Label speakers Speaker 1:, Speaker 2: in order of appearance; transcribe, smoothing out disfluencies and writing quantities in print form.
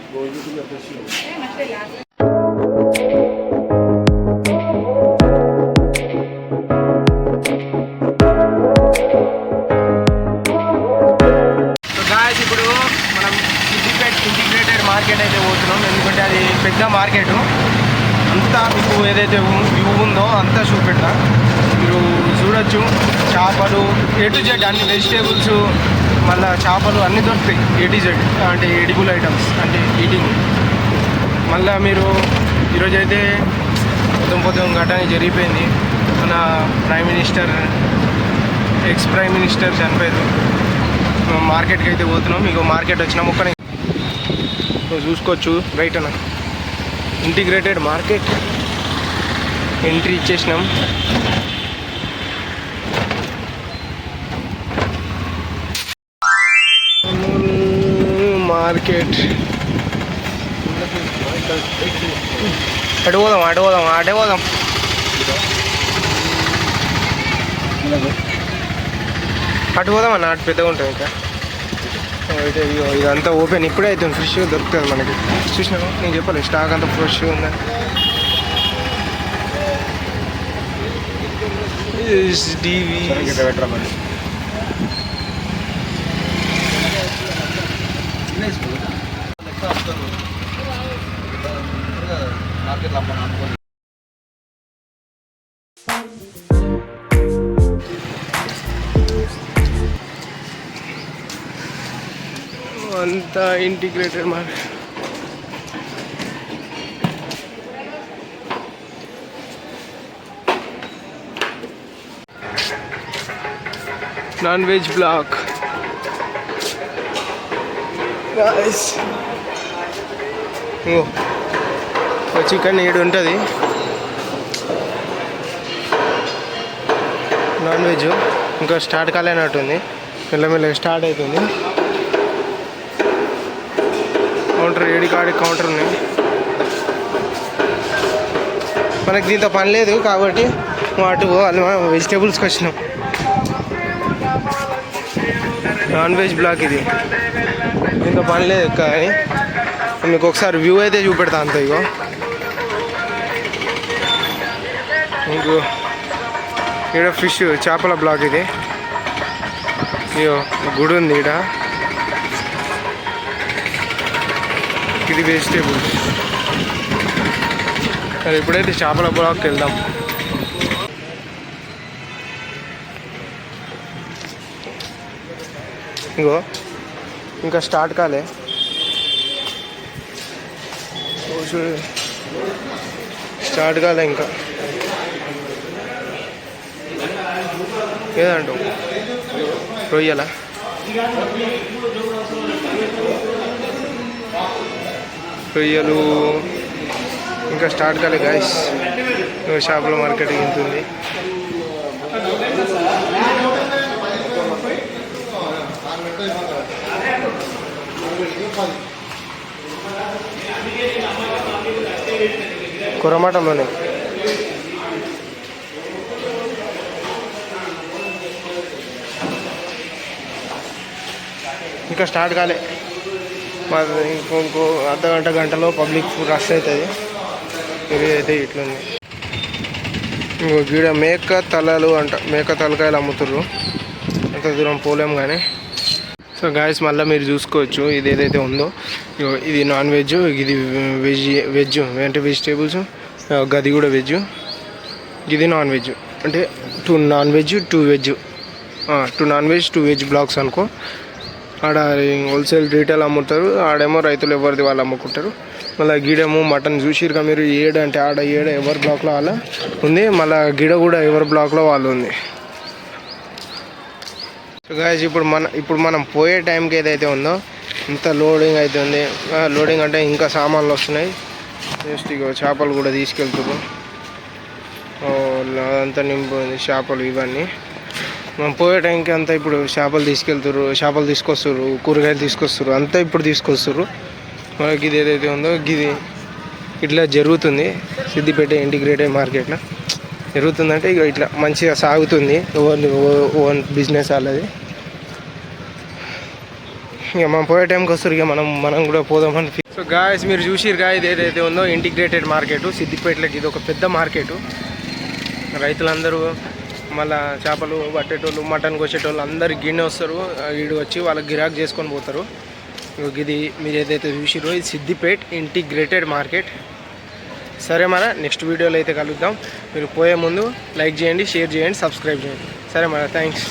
Speaker 1: ఇప్పుడు మనం Siddipet integrated market అయితే పోతున్నాం. ఎందుకంటే అది పెద్ద మార్కెట్. అంతా మీకు ఏదైతే వ్యూ ఉందో అంతా చూపెడతా, మీరు చూడొచ్చు. చేపలు A to Z అన్ని వెజిటేబుల్స్, మళ్ళీ చేపలు అన్నీ దొరుకుతాయి. A to Z అంటే ఎడిబుల్ ఐటమ్స్, అంటే ఈటింగ్. మళ్ళీ మీరు ఈరోజైతే పొద్దున ఘటన జరిగిపోయింది. మన prime minister, X prime minister చనిపోయారు. మార్కెట్కి అయితే పోతున్నాం. మీకు మార్కెట్ వచ్చినాం, ఒక్కనే చూసుకోవచ్చు. రైట్ అన్న, ఇంటిగ్రేటెడ్ మార్కెట్ ఎంట్రీ ఇచ్చేసినాం. మార్కెట్ అటు పోదాం అటే పోదాం. అటు పోదాం అన్న, అటు పెద్దగా ఉంటుంది. ఇంకా అయితే ఇదంతా ఓపెన్ ఇప్పుడే అవుతుంది. ఫ్రెష్గా దొరుకుతుంది మనకి. చూసినావా, నేను చెప్పాలి స్టాక్ అంతా ఫ్రెష్గా ఉందా. అంతా integrated market. Non veg black chicken 7 ఉంటుంది. నాన్ వెజ్ ఇంకా స్టార్ట్ కాలేనట్టుంది, మెల్లమెల్లగా స్టార్ట్ అవుతుంది. కౌంటర్ 7 కాడి కౌంటర్ ఉన్నాయి. మనకి దీంతో పని లేదు కాబట్టి అటు పోవాలి. మనం వెజిటేబుల్స్కి వచ్చినాం. నాన్ వెజ్ బ్లాక్ ఇది, దీంతో పని లేదు కానీ మీకు ఒకసారి వ్యూ అయితే చూపెడతా అంత. ఇగో ఇంకో ఇక్కడ ఫిష్ చేపల బ్లాక్ ఇది. ఇగో గుడి ఉంది ఇక్కడ. ఇది వెజిటేబుల్స్. మరి ఇప్పుడైతే చేపల బ్లాక్కి వెళ్దాం. ఇంకో ఇంకా స్టార్ట్ కాలే. స్టార్ట్ కాలే ఇంకా. ఏదంటావు, రొయ్యలా? రొయ్యలు ఇంకా స్టార్ట్ కాలే గాయస్. చేపల మార్కెట్ ఇంతుంది. కొరమాటంలోనే ఇంకా స్టార్ట్ కాలే. ఇంకో అర్ధగంట గంటలో పబ్లిక్ రష్ అవుతుంది. ఇది అయితే ఇట్లుంది. ఇంకో గీడ మేక తలలు అంట, మేక తలకాయలు అమ్ముతుర్రు. అంత దూరం పోలేం కానీ. సో గాయస్ మళ్ళీ మీరు చూసుకోవచ్చు, ఇది ఏదైతే ఉందో ఇది నాన్ వెజ్, ఇది వెజ్ అంటే వెజిటేబుల్స్, గది కూడా వెజ్, ఇది నాన్ వెజ్. అంటే 2 non veg 2 veg, 2 non veg 2 veg blocks అనుకో. ఆడ హోల్సేల్ రీటైల్ అమ్ముతారు, ఆడేమో రైతులు ఎవరిది వాళ్ళు అమ్ముకుంటారు. మళ్ళీ గీడేమో మటన్ చూసిరుగా మీరు. 7 అంటే ఆడ 7 ఎవరి బ్లాక్లో వాళ్ళ ఉంది, మళ్ళీ గిడ కూడా ఎవరి బ్లాక్లో వాళ్ళు ఉంది. సో గాయస్ ఇప్పుడు మనం పోయే టైంకి ఏదైతే ఉందో ఇంత లోడింగ్ అవుతుంది. లోడింగ్ అంటే ఇంకా సామాన్లు వస్తున్నాయి. జస్ట్ ఇక చేపలు కూడా తీసుకెళ్తారు. అదంతా నింపుంది చేపలు ఇవన్నీ. మనం పోయే టైంకి అంతా ఇప్పుడు చేపలు తీసుకెళ్తారు, చేపలు తీసుకొస్తారు, కూరగాయలు తీసుకొస్తారు, అంతా ఇప్పుడు తీసుకొస్తారు. మనకి ఇది ఏదైతే ఉందో ఇది ఇట్లా జరుగుతుంది. సిద్దిపేట ఇంటిగ్రేటెడ్ మార్కెట్లో జరుగుతుందంటే ఇక ఇట్లా మంచిగా సాగుతుంది. ఓన్ బిజినెస్ వాళ్ళది. ఇక మనం పోయే టైంకి వస్తారు. ఇక మనం కూడా పోదామని సో గాయస్ మీరు చూసిరుగా ఇది ఏదైతే ఉందో ఇంటిగ్రేటెడ్ మార్కెట్ సిద్దిపేటలోకి ఇది ఒక పెద్ద మార్కెట్. రైతులందరూ మళ్ళీ చేపలు పట్టేటోళ్ళు మటన్ కోసేటోళ్ళు అందరు గిన్నె వస్తారు, వీడు వచ్చి వాళ్ళకి గిరాక్ చేసుకొని పోతారు. ఇది మీరు ఏదైతే చూసిరో ఇది సిద్దిపేట్ ఇంటిగ్రేటెడ్ మార్కెట్. సరే మన నెక్స్ట్ వీడియోలో అయితే కలుద్దాం. మీరు పోయే ముందు లైక్ చేయండి, షేర్ చేయండి, సబ్స్క్రైబ్ చేయండి. సరే మన థ్యాంక్స్.